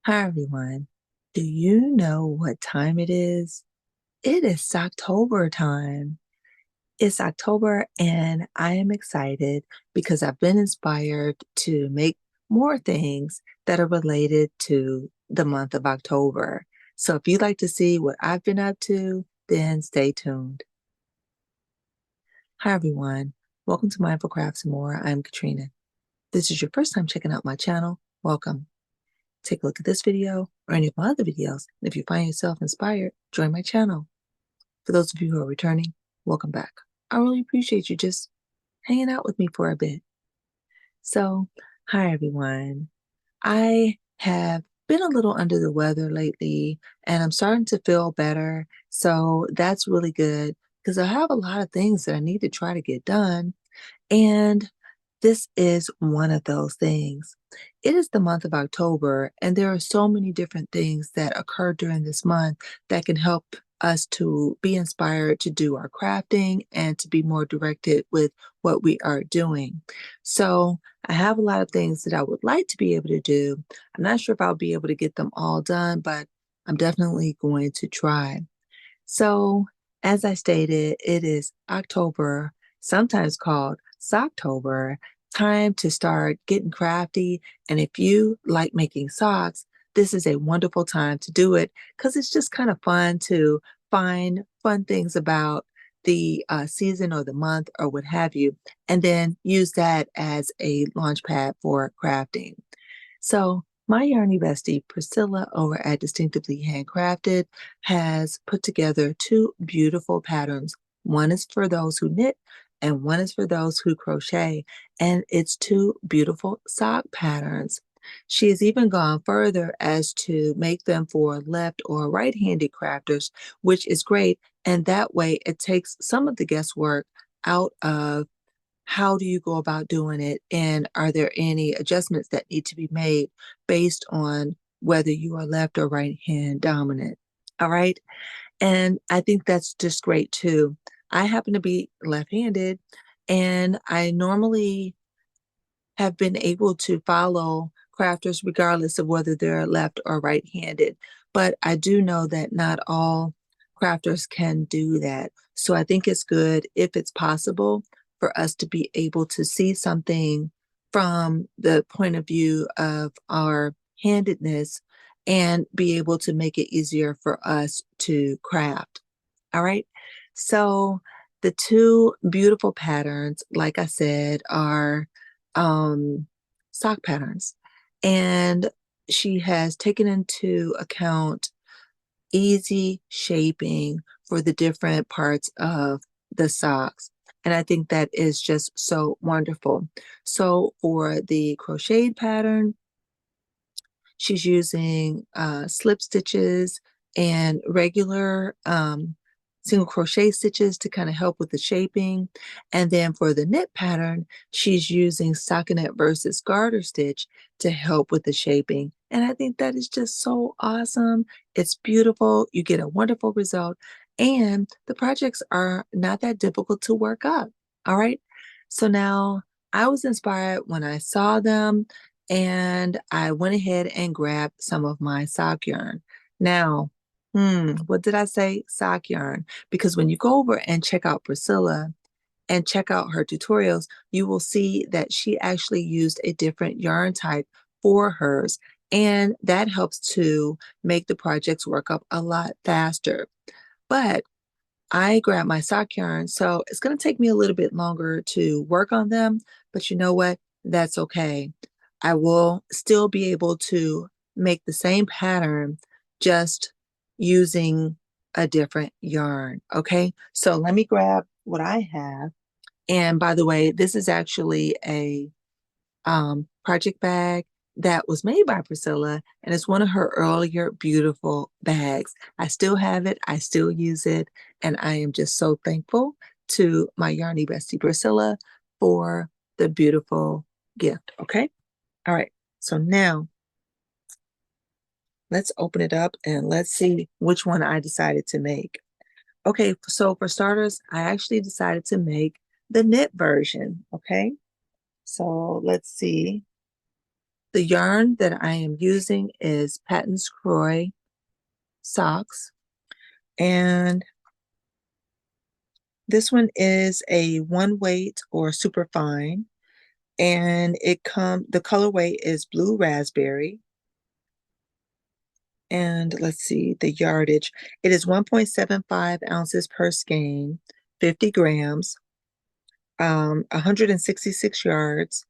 Hi, everyone. Do you know what time it is? It is Socktober time. It's October, and I am excited because I've been inspired to make more things that are related to the month of October. So if you'd like to see what I've been up to, then stay tuned. Hi, everyone. Welcome to Mindful Crafts and More. I'm Katrina. If this is your first time checking out my channel, welcome. Take a look at this video or any of my other videos. And if you find yourself inspired, join my channel. For those of you who are returning, welcome back. I really appreciate you just hanging out with me for a bit. So, hi everyone. I have been a little under the weather lately and I'm starting to feel better. So that's really good because I have a lot of things that I need to try to get done. And this is one of those things. It is the month of October, and there are so many different things that occur during this month that can help us to be inspired to do our crafting and to be more directed with what we are doing. So, I have a lot of things that I would like to be able to do. I'm not sure if I'll be able to get them all done, but I'm definitely going to try. So, as I stated, it is October, sometimes called Socktober, time to start getting crafty. And if you like making socks, this is a wonderful time to do it because it's just kind of fun to find fun things about the season or the month or what have you, and then use that as a launch pad for crafting. So my Yarny Bestie Pricilla over at Distinctively Handcrafted has put together two beautiful patterns. One is for those who knit and one is for those who crochet, and it's two beautiful sock patterns. She has even gone further as to make them for left or right-handed crafters, which is great. And that way it takes some of the guesswork out of how do you go about doing it? And are there any adjustments that need to be made based on whether you are left or right hand dominant? All right. And I think that's just great too. I happen to be left handed, and I normally have been able to follow crafters regardless of whether they're left or right handed. But I do know that not all crafters can do that. So I think it's good if it's possible for us to be able to see something from the point of view of our handedness and be able to make it easier for us to craft. All right. So the two beautiful patterns, like I said, are sock patterns. And she has taken into account easy shaping for the different parts of the socks. And I think that is just so wonderful. So for the crocheted pattern, she's using slip stitches and regular single crochet stitches to kind of help with the shaping. And then for the knit pattern, she's using stockinette versus garter stitch to help with the shaping. And I think that is just so awesome. It's beautiful. You get a wonderful result. And the projects are not that difficult to work up. All right. So now I was inspired when I saw them and I went ahead and grabbed some of my sock yarn. Now, what did I say? Sock yarn. Because when you go over and check out Priscilla and check out her tutorials, you will see that she actually used a different yarn type for hers. And that helps to make the projects work up a lot faster. But I grabbed my sock yarn, so it's going to take me a little bit longer to work on them, but you know what? That's okay. I will still be able to make the same pattern just using a different yarn. Okay, so let me grab what I have. And by the way, this is actually a project bag that was made by Priscilla, and it's one of her earlier beautiful bags. I still have it, I still use it, and I am just so thankful to my Yarny Bestie Priscilla for the beautiful gift. Okay, all right. So now let's open it up and let's see which one I decided to make. Okay, so for starters, I actually decided to make the knit version. Okay, so let's see. The yarn that I am using is Patton's Croy Socks, and this one is a 1 weight or super fine, and the colorway is blue raspberry. And let's see the yardage. It is 1.75 ounces per skein, 50 grams, 166 yards,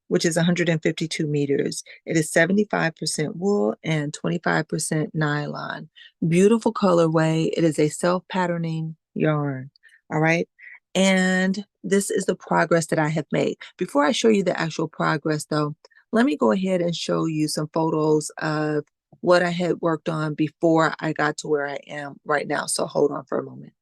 which is 152 meters. It is 75% wool and 25% nylon. Beautiful colorway. It is a self-patterning yarn. All right. And this is the progress that I have made. Before I show you the actual progress, though, let me go ahead and show you some photos of what I had worked on before I got to where I am right now. So hold on for a moment.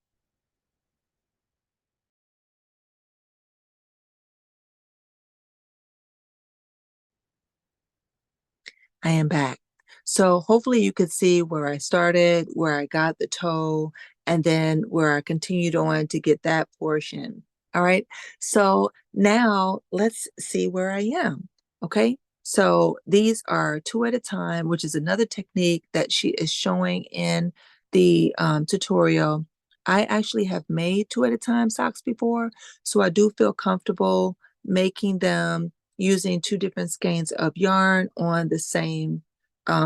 I am back. So hopefully you could see where I started, where I got the toe, and then where I continued on to get that portion. All right. So now let's see where I am. Okay. So these are two at a time, which is another technique that she is showing in the tutorial. I actually have made two at a time socks before, so I do feel comfortable making them using two different skeins of yarn on the same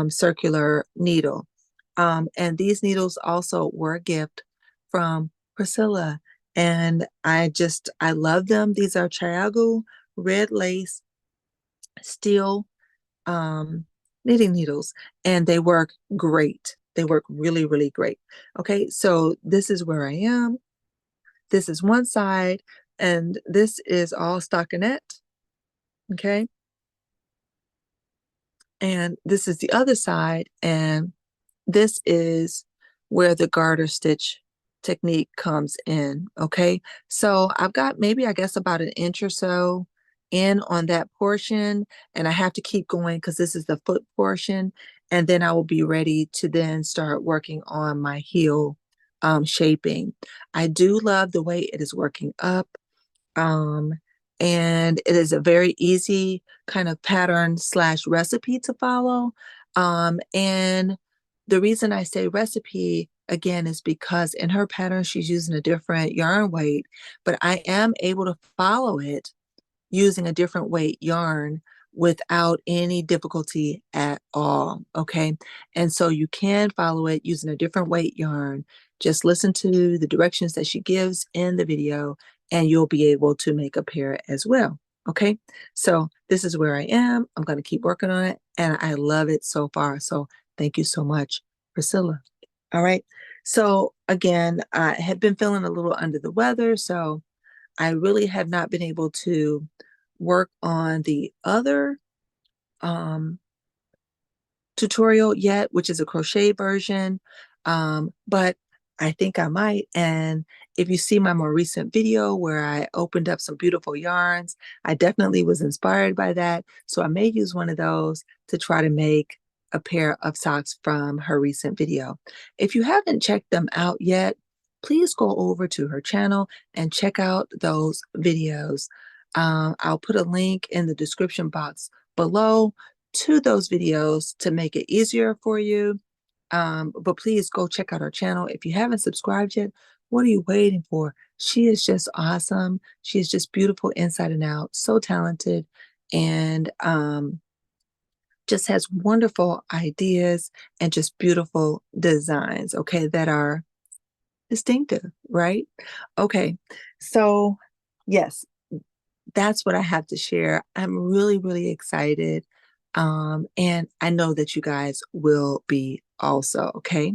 circular needle. And these needles also were a gift from Priscilla. And I love them. These are Chiago red lace steel knitting needles, and they work great. They work really, really great. Okay, so this is where I am. This is one side, and this is all stockinette. Okay. And this is the other side, and this is where the garter stitch technique comes in. Okay, so I've got maybe, I guess, about an inch or so in on that portion, and I have to keep going because this is the foot portion, and then I will be ready to then start working on my heel shaping. I do love the way it is working up. Um, and it is a very easy kind of pattern slash recipe to follow. And the reason I say recipe again is because in her pattern, she's using a different yarn weight, but I am able to follow it using a different weight yarn without any difficulty at all. Okay. And so you can follow it using a different weight yarn. Just listen to the directions that she gives in the video, and you'll be able to make a pair as well. Okay. So this is where I am. I'm going to keep working on it, and I love it so far. So thank you so much, Priscilla. All right. So again, I had been feeling a little under the weather. So I really have not been able to work on the other um, tutorial yet, which is a crochet version, but I think I might. And if you see my more recent video where I opened up some beautiful yarns, I definitely was inspired by that. So I may use one of those to try to make a pair of socks from her recent video. If you haven't checked them out yet, please go over to her channel and check out those videos. I'll put a link in the description box below to those videos to make it easier for you. But please go check out our channel. If you haven't subscribed yet, what are you waiting for? She is just awesome. She is just beautiful inside and out, so talented, and just has wonderful ideas and just beautiful designs, okay, that are distinctive, right? Okay, so yes, that's what I have to share. I'm really, really excited. And I know that you guys will be also, okay?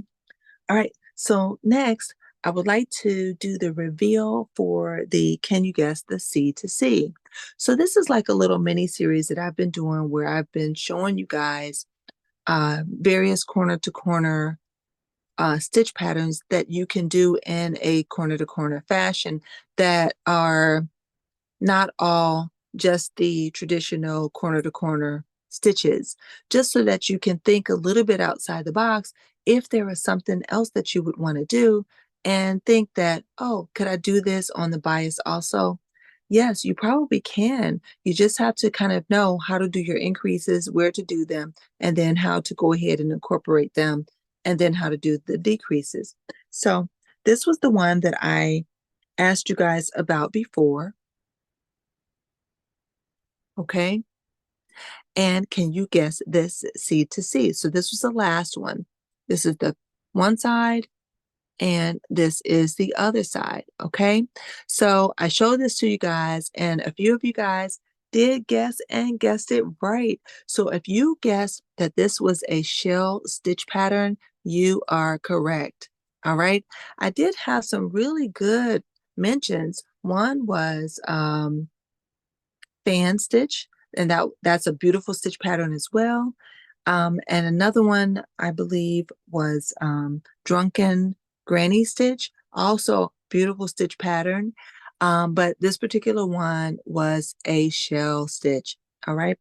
All right. So next, I would like to do the reveal for the Can You Guess the C2C? So this is like a little mini series that I've been doing where I've been showing you guys various corner to corner stitch patterns that you can do in a corner to corner fashion that are not all just the traditional corner to corner stitches, just so that you can think a little bit outside the box if there is something else that you would want to do and think that, oh, could I do this on the bias also? Yes, you probably can. You just have to kind of know how to do your increases, where to do them, and then how to go ahead and incorporate them, and then how to do the decreases. So this was the one that I asked you guys about before. Okay. And can you guess this C2C? So this was the last one. This is the one side, and this is the other side. Okay. So I showed this to you guys, and a few of you guys did guess and guessed it right. So if you guessed that this was a shell stitch pattern, you are correct. All right. I did have some really good mentions. One was fan stitch, and that's a beautiful stitch pattern as well. And another one I believe was drunken granny stitch, also beautiful stitch pattern. But this particular one was a shell stitch. All right.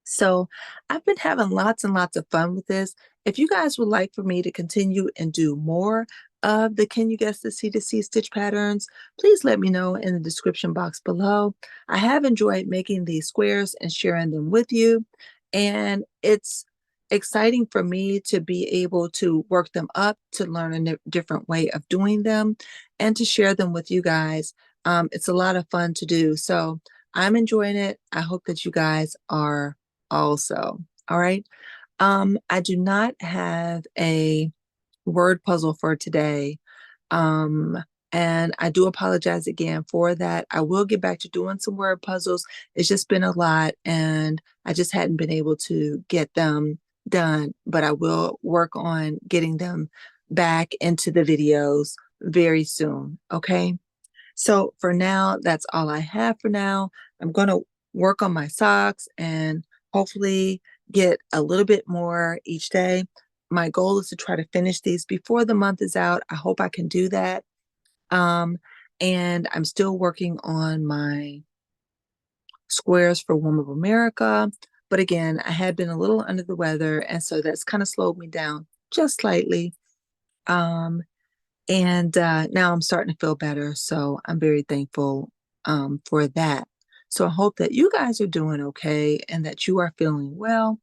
So I've been having lots and lots of fun with this. If you guys would like for me to continue and do more of the Can You Guess the C2C stitch patterns, please let me know in the description box below. I have enjoyed making these squares and sharing them with you, and it's exciting for me to be able to work them up, to learn a different way of doing them, and to share them with you guys. It's a lot of fun to do. So I'm enjoying it. I hope that you guys are also. All right. I do not have a word puzzle for today. Um, and I do apologize again for that. I will get back to doing some word puzzles. It's just been a lot, and I just hadn't been able to get them done, but I will work on getting them back into the videos very soon. Okay. So for now, that's all I have for now. I'm going to work on my socks and hopefully get a little bit more each day. My goal is to try to finish these before the month is out. I hope I can do that. Um, and I'm still working on my squares for Woman of America. But again, I had been a little under the weather, and so that's kind of slowed me down just slightly. Um, and now I'm starting to feel better. So I'm very thankful for that. So I hope that you guys are doing okay and that you are feeling well.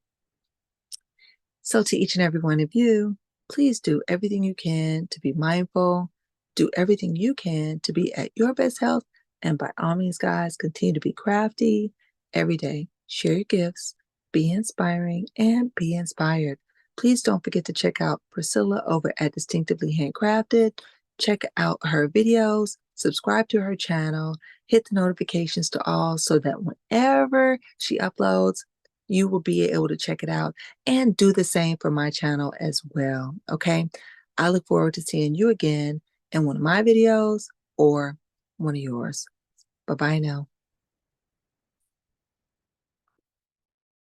So to each and every one of you, please do everything you can to be mindful. Do everything you can to be at your best health. And by all means, guys, continue to be crafty every day. Share your gifts, be inspiring, and be inspired. Please don't forget to check out Priscilla over at Distinctively Handcrafted. Check out her videos, subscribe to her channel, hit the notifications to all so that whenever she uploads, you will be able to check it out, and do the same for my channel as well. Okay. I look forward to seeing you again in one of my videos or one of yours. Bye bye now.